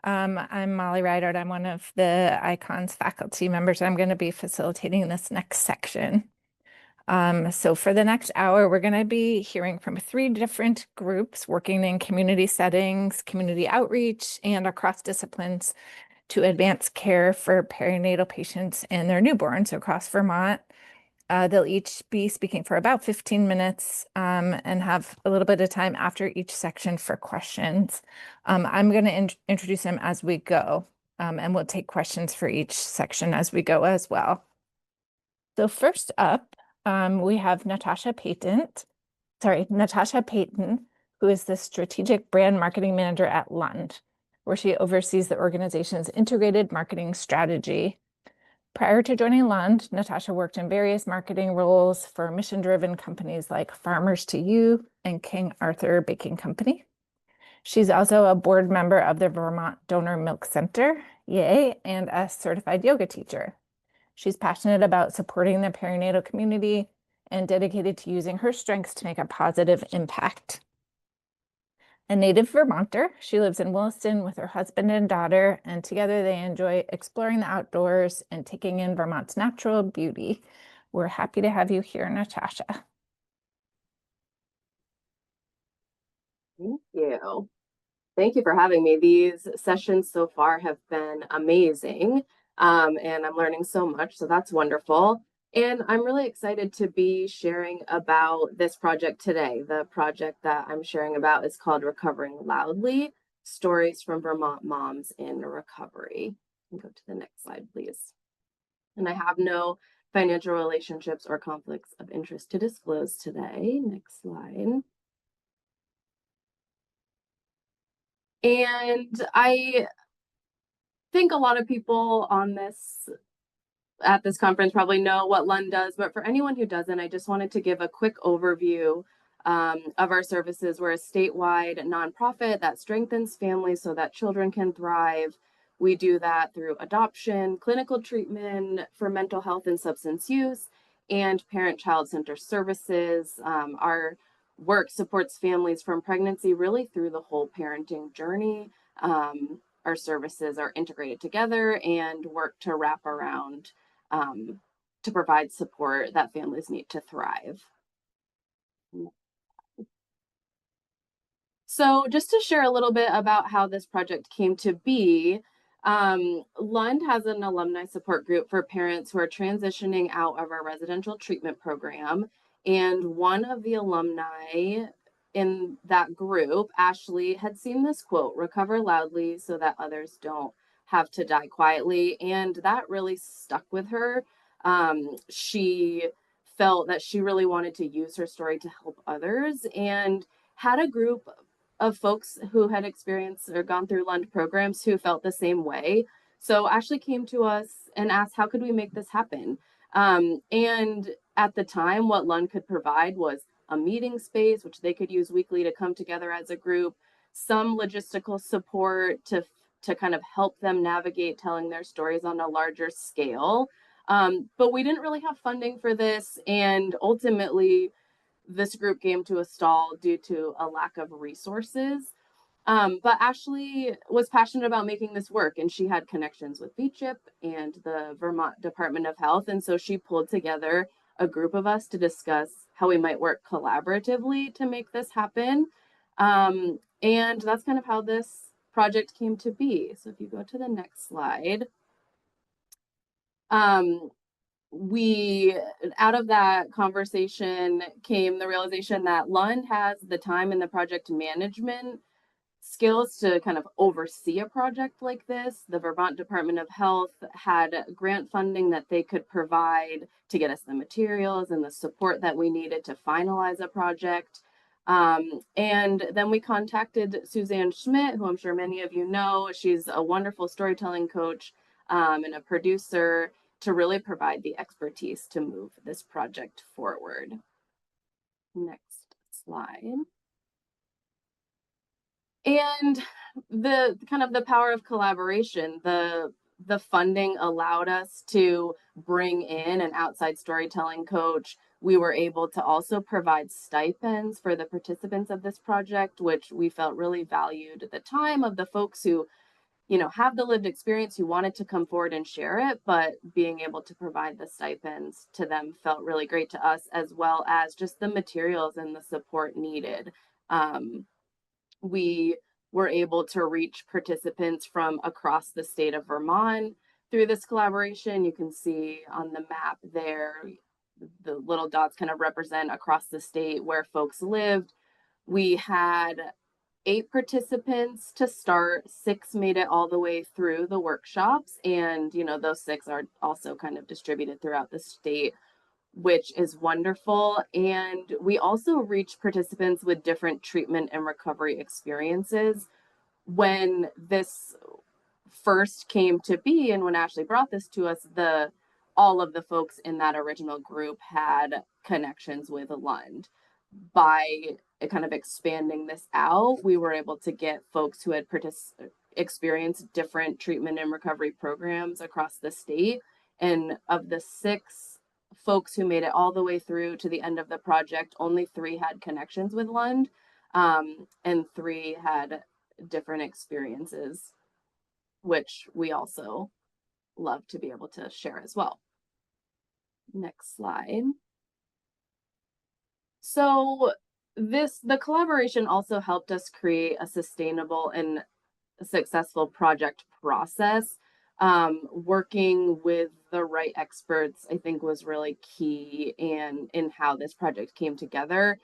I'm Molly Reidert. I'm one of the ICONS faculty members. I'm going to be facilitating this next section. So for the next hour, we're going to be hearing from 3 different groups working in community settings, community outreach, and across disciplines to advance care for perinatal patients and their newborns across Vermont. They'll each be speaking for about 15 minutes and have a little bit of time after each section for questions. I'm going to introduce them as we go, and we'll take questions for each section as we go as well. So first up, we have Natasha Payton, who is the Strategic Brand Marketing Manager at Lund, where she oversees the organization's integrated marketing strategy. Prior to joining Lund, Natasha worked in various marketing roles for mission-driven companies like Farmers to You and King Arthur Baking Company. She's also a board member of the Vermont Donor Milk Center, yay, and a certified yoga teacher. She's passionate about supporting the perinatal community and dedicated to using her strengths to make a positive impact. A native Vermonter, she lives in Williston with her husband and daughter, and together they enjoy exploring the outdoors and taking in Vermont's natural beauty. We're happy to have you here, Natasha. Thank you. Thank you for having me. These sessions so far have been amazing, and I'm learning so much, so that's wonderful. And I'm really excited to be sharing about this project today. The project that I'm sharing about is called Recovering Loudly, Stories from Vermont Moms in Recovery. Go to the next slide, please. And I have no financial relationships or conflicts of interest to disclose today. Next slide. And I think a lot of people at this conference probably know what Lund does, but for anyone who doesn't, I just wanted to give a quick overview of our services. We're a statewide nonprofit that strengthens families so that children can thrive. We do that through adoption, clinical treatment for mental health and substance use, and parent-child center services. Our work supports families from pregnancy really through the whole parenting journey. Our services are integrated together and work to wrap around to provide support that families need to thrive. So just to share a little bit about how this project came to be, Lund has an alumni support group for parents who are transitioning out of our residential treatment program. And one of the alumni in that group, Ashley, had seen this quote, "Recover loudly so that others don't have to die quietly." And that really stuck with her. She felt that she really wanted to use her story to help others and had a group of folks who had experienced or gone through Lund programs who felt the same way. So Ashley came to us and asked, how could we make this happen? And at the time, what Lund could provide was a meeting space, which they could use weekly to come together as a group, some logistical support to kind of help them navigate telling their stories on a larger scale. But we didn't really have funding for this. And ultimately, this group came to a stall due to a lack of resources. But Ashley was passionate about making this work, and she had connections with VCHIP and the Vermont Department of Health. And so she pulled together a group of us to discuss how we might work collaboratively to make this happen. And that's kind of how this project came to be. So if you go to the next slide. Out of that conversation came the realization that Lund has the time and the project management skills to kind of oversee a project like this. The Vermont Department of Health had grant funding that they could provide to get us the materials and the support that we needed to finalize a project. And then we contacted Suzanne Schmidt, who I'm sure many of you know. She's a wonderful storytelling coach and a producer, to really provide the expertise to move this project forward. Next slide. And the kind of the power of collaboration, the funding allowed us to bring in an outside storytelling coach. We were able to also provide stipends for the participants of this project, which we felt really valued the time of the folks who have the lived experience, who wanted to come forward and share it, but being able to provide the stipends to them felt really great to us, as well as just the materials and the support needed. We were able to reach participants from across the state of Vermont through this collaboration. You can see on the map there, the little dots kind of represent across the state where folks lived. We had 8 participants to start, 6 made it all the way through the workshops, and those 6 are also kind of distributed throughout the state, which is wonderful. And we also reach participants with different treatment and recovery experiences. When this first came to be, and when Ashley brought this to us, all of the folks in that original group had connections with Lund. By kind of expanding this out, we were able to get folks who had experienced different treatment and recovery programs across the state. And of the 6 folks who made it all the way through to the end of the project, only 3 had connections with Lund, and 3 had different experiences, which we also love to be able to share as well. Next slide. So the collaboration also helped us create a sustainable and successful project process. Working with the right experts, I think, was really key in how this project came together.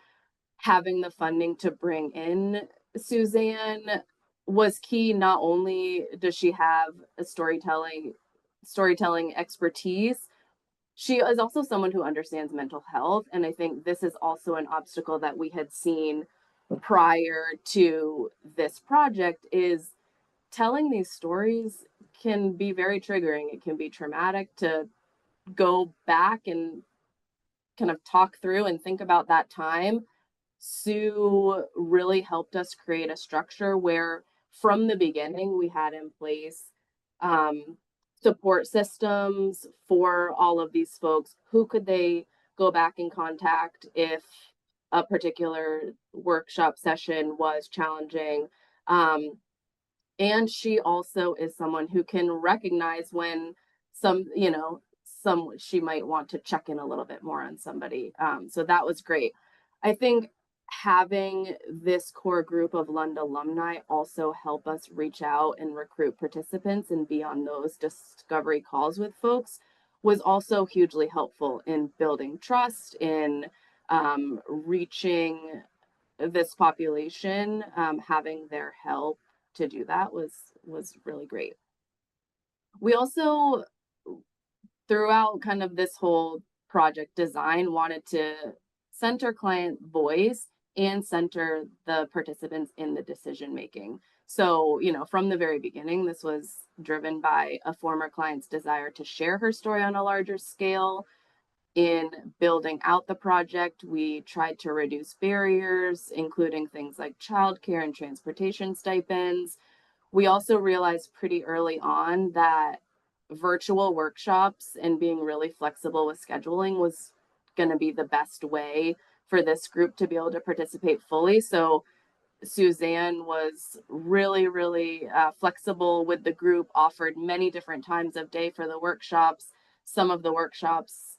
Having the funding to bring in Suzanne was key. Not only does she have a storytelling expertise, she is also someone who understands mental health. And I think this is also an obstacle that we had seen prior to this project, is telling these stories can be very triggering. It can be traumatic to go back and kind of talk through and think about that time. Sue really helped us create a structure where from the beginning we had in place support systems for all of these folks. Who could they go back and contact if a particular workshop session was challenging? And she also is someone who can recognize when she might want to check in a little bit more on somebody. So that was great. I think having this core group of Lund alumni also help us reach out and recruit participants and be on those discovery calls with folks was also hugely helpful in building trust, in reaching this population. Having their help to do that was really great. We also, throughout kind of this whole project design, wanted to center client voice and center the participants in the decision making. So, from the very beginning, this was driven by a former client's desire to share her story on a larger scale. In building out the project, we tried to reduce barriers, including things like childcare and transportation stipends. We also realized pretty early on that virtual workshops and being really flexible with scheduling was going to be the best way for this group to be able to participate fully. So Suzanne was really, really flexible with the group, offered many different times of day for the workshops. Some of the workshops,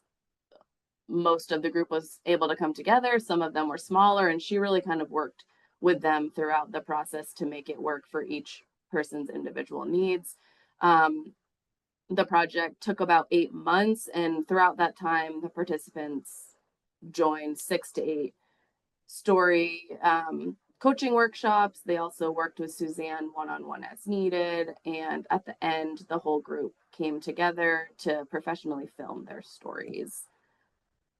most of the group was able to come together. Some of them were smaller, and she really kind of worked with them throughout the process to make it work for each person's individual needs. The project took about 8 months, and throughout that time, the participants joined 6 to 8 story coaching workshops. They also worked with Suzanne one-on-one as needed. And at the end, the whole group came together to professionally film their stories.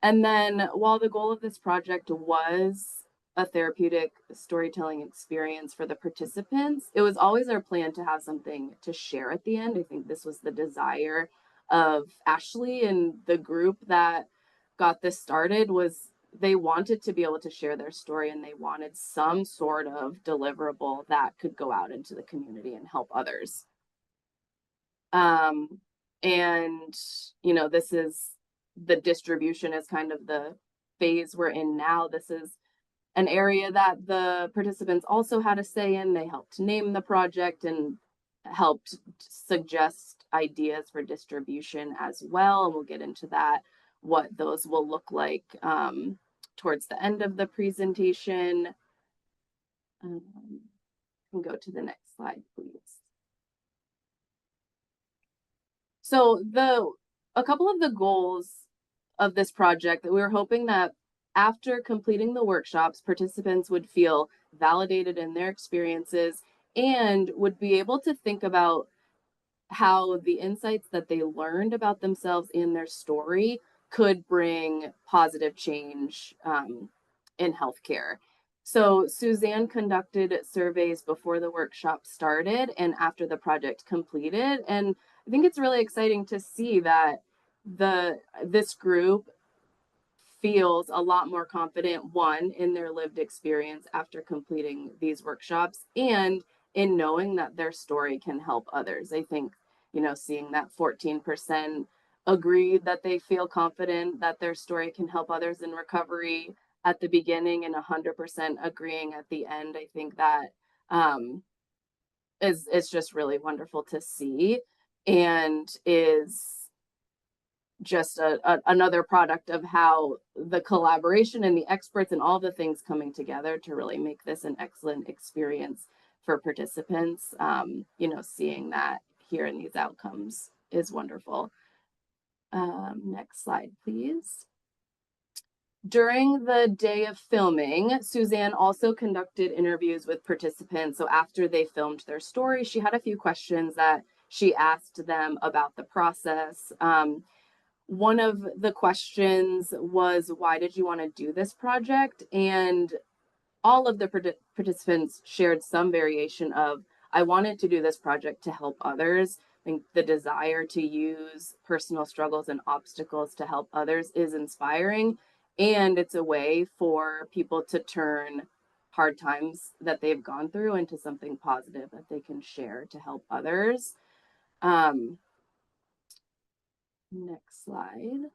And then while the goal of this project was a therapeutic storytelling experience for the participants, it was always our plan to have something to share at the end. I think this was the desire of Ashley and the group that got this started, was they wanted to be able to share their story, and they wanted some sort of deliverable that could go out into the community and help others. And this is the distribution is kind of the phase we're in now. This is an area that the participants also had a say in. They helped name the project, and helped suggest ideas for distribution as well. And we'll get into that, what those will look like towards the end of the presentation. Can go to the next slide, please. So a couple of the goals of this project that we were hoping that after completing the workshops, participants would feel validated in their experiences and would be able to think about how the insights that they learned about themselves in their story could bring positive change in healthcare. So Suzanne conducted surveys before the workshop started and after the project completed. And I think it's really exciting to see that this group feels a lot more confident, one, in their lived experience after completing these workshops and in knowing that their story can help others. I think, seeing that 14% agreed that they feel confident that their story can help others in recovery at the beginning and 100% agreeing at the end, I think that is just really wonderful to see and is just another product of how the collaboration and the experts and all the things coming together to really make this an excellent experience for participants. Seeing that here in these outcomes is wonderful. Next slide, please. During the day of filming, Suzanne also conducted interviews with participants. So after they filmed their story, she had a few questions that she asked them about the process. One of the questions was, why did you want to do this project? And all of the participants shared some variation of, I wanted to do this project to help others. I think the desire to use personal struggles and obstacles to help others is inspiring. And it's a way for people to turn hard times that they've gone through into something positive that they can share to help others. Next slide.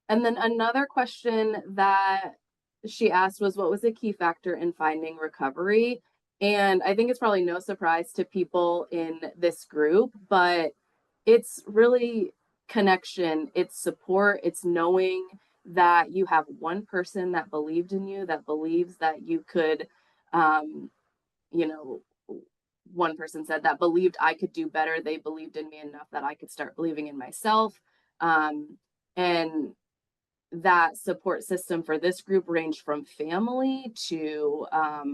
And then another question that she asked was, what was a key factor in finding recovery? And I think it's probably no surprise to people in this group, but it's really connection, it's support, it's knowing that you have one person that believed in you, that believes that you could, one person said that believed I could do better. They believed in me enough that I could start believing in myself. And that support system for this group ranged from family to a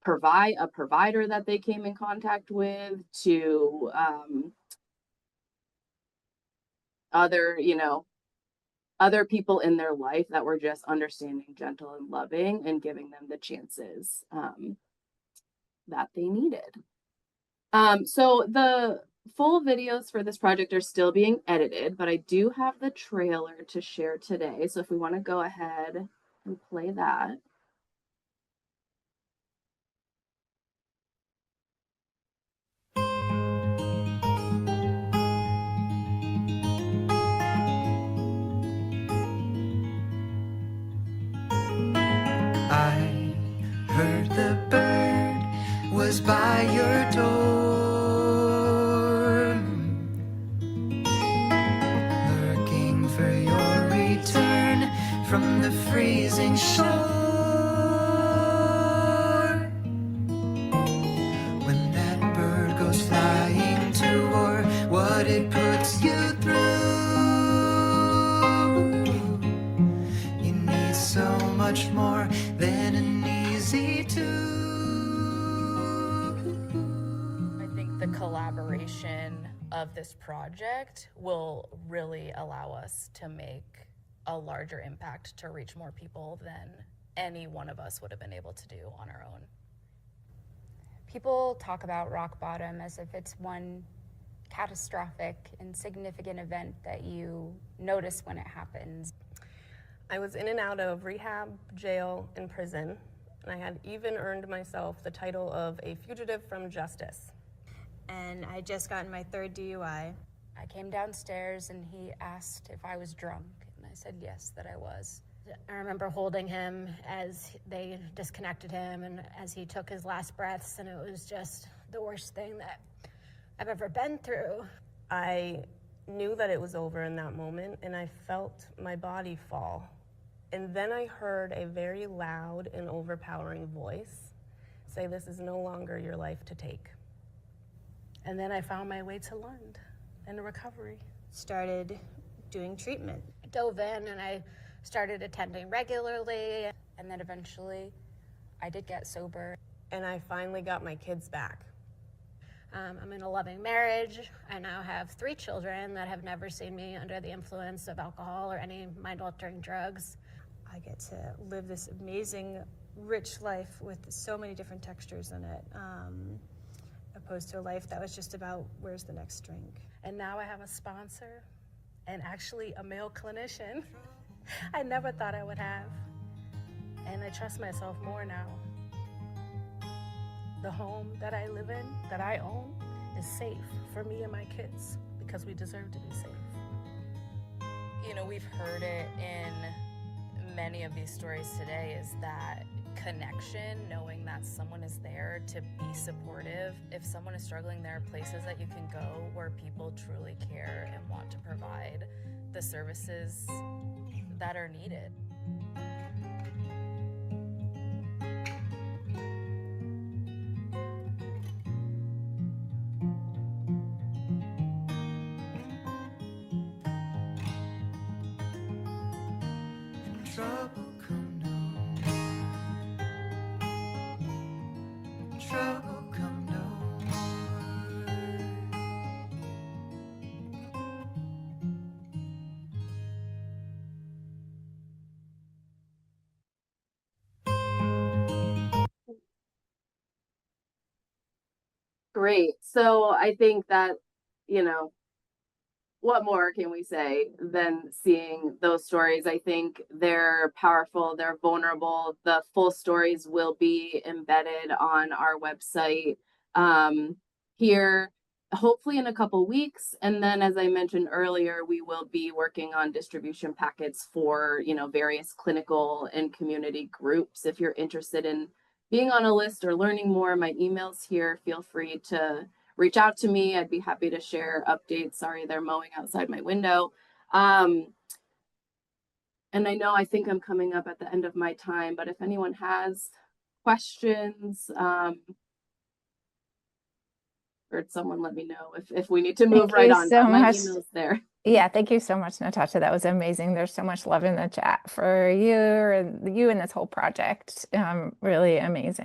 provider that they came in contact with to other people in their life that were just understanding, gentle, and loving, and giving them the chances that they needed. So the full videos for this project are still being edited, but I do have the trailer to share today. So if we want to go ahead and play that. I heard the bird was by your door, lurking for your return from the freezing shore. When that bird goes flying to war, what it puts you through, you need so much more than an easy tune. I think the collaboration of this project will really allow us to make a larger impact to reach more people than any one of us would have been able to do on our own. People talk about rock bottom as if it's one catastrophic and significant event that you notice when it happens. I was in and out of rehab, jail, and prison, and I had even earned myself the title of a fugitive from justice. And I had just gotten my 3rd DUI. I came downstairs and he asked if I was drunk, and I said yes, that I was. I remember holding him as they disconnected him and as he took his last breaths, and it was just the worst thing that I've ever been through. I knew that it was over in that moment, and I felt my body fall. And then I heard a very loud and overpowering voice say, "This is no longer your life to take." And then I found my way to Lund and recovery. Started doing treatment. I dove in and I started attending regularly. And then eventually I did get sober. And I finally got my kids back. I'm in a loving marriage. I now have 3 children that have never seen me under the influence of alcohol or any mind-altering drugs. I get to live this amazing, rich life with so many different textures in it, opposed to a life that was just about where's the next drink. And now I have a sponsor and actually a male clinician I never thought I would have. And I trust myself more now. The home that I live in, that I own, is safe for me and my kids because we deserve to be safe. You know, we've heard it in many of these stories today, is that connection, knowing that someone is there to be supportive. If someone is struggling, there are places that you can go where people truly care and want to provide the services that are needed. Trouble come no more. Trouble come no Great. So I think that, you know, what more can we say than seeing those stories? I think they're powerful, they're vulnerable. The full stories will be embedded on our website here, hopefully in a couple weeks. And then, as I mentioned earlier, we will be working on distribution packets for, you know, various clinical and community groups. If you're interested in being on a list or learning more, my email's here. Feel free to reach out to me. I'd be happy to share updates. Sorry, they're mowing outside my window. And I know I think I'm coming up at the end of my time, but if anyone has questions, or someone let me know if we need to move right on. So My much. email's there. Yeah, thank you so much, Natasha. That was amazing. There's so much love in the chat for you and this whole project. Really amazing.